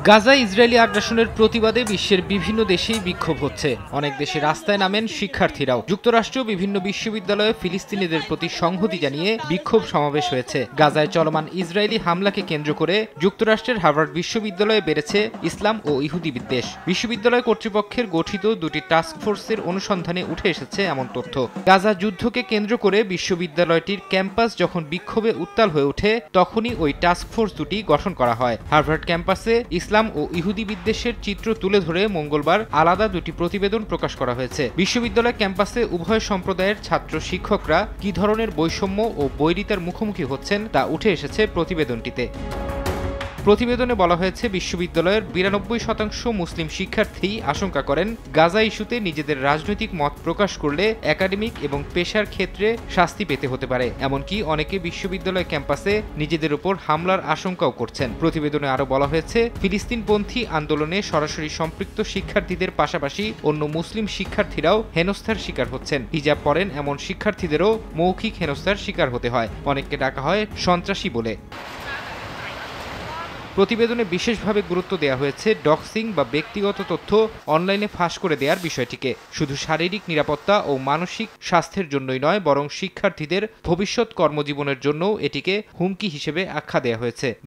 গাজায় ইসরায়েলি আগ্রাসনের প্রতিবাদে বিশ্বের বিভিন্ন দেশেই বিক্ষোভ হচ্ছে। অনেক দেশে রাস্তায় নামেন শিক্ষার্থীরাও। যুক্তরাষ্ট্র বিভিন্ন বিশ্ববিদ্যালয়ে ফিলিস্তিনিদের প্রতি সংহতি জানিয়ে বিক্ষোভ সমাবেশ হয়েছে। গাজায় চলমান ইসরায়েলি হামলাকে কেন্দ্র করে যুক্তরাষ্ট্রের হার্ভার্ড বিশ্ববিদ্যালয়ে বেড়েছে ইসলাম ও ইহুদি বিদ্বেষ। বিশ্ববিদ্যালয় কর্তৃপক্ষের গঠিত দুটি টাস্ক ফোর্সের অনুসন্ধানে উঠে এসেছে এমন তথ্য। গাজা যুদ্ধকে কেন্দ্র করে বিশ্ববিদ্যালয়টির ক্যাম্পাস যখন বিক্ষোভে উত্তাল হয়ে ওঠে, তখনই ওই টাস্ক ফোর্স দুটি গঠন করা হয়। হার্ভার্ড ক্যাম্পাসে ইসলাম ও ইহুদি বিদ্বেষের চিত্র তুলে ধরে মঙ্গলবার আলাদা দুটি প্রতিবেদন প্রকাশ করা হয়েছে। বিশ্ববিদ্যালয় ক্যাম্পাসে উভয় সম্প্রদায়ের ছাত্র শিক্ষকরা কী ধরনের বৈষম্য ও বৈরিতার মুখোমুখি হচ্ছেন তা উঠে এসেছে প্রতিবেদনটিতে। প্রতিবেদনে বলা হয়েছে, বিশ্ববিদ্যালয়ের 92% মুসলিম শিক্ষার্থী আশঙ্কা করেন গাজা ইস্যুতে নিজেদের রাজনৈতিক মত প্রকাশ করলে একাডেমিক এবং পেশার ক্ষেত্রে শাস্তি পেতে হতে পারে। এমনকি অনেকে বিশ্ববিদ্যালয় ক্যাম্পাসে নিজেদের উপর হামলার আশঙ্কাও করছেন। প্রতিবেদনে আরও বলা হয়েছে, ফিলিস্তিনপন্থী আন্দোলনে সরাসরি সম্পৃক্ত শিক্ষার্থীদের পাশাপাশি অন্য মুসলিম শিক্ষার্থীরাও হেনস্থার শিকার হচ্ছেন। হিজাব পরেন এমন শিক্ষার্থীদেরও মৌখিক হেনস্থার শিকার হতে হয়। অনেককে ডাকা হয় সন্ত্রাসী বলে। প্রতিবেদনে বিশেষভাবে গুরুত্ব দেওয়া হয়েছে ডক্সিং বা ব্যক্তিগত তথ্য অনলাইনে ফাঁস করে দেওয়ার বিষয়টিকে। শুধু শারীরিক নিরাপত্তা ও মানসিক স্বাস্থ্যের জন্যই নয়, বরং শিক্ষার্থীদের ভবিষ্যৎ কর্মজীবনের জন্যও এটিকে হুমকি হিসেবে আখ্যা দেওয়া হয়েছে।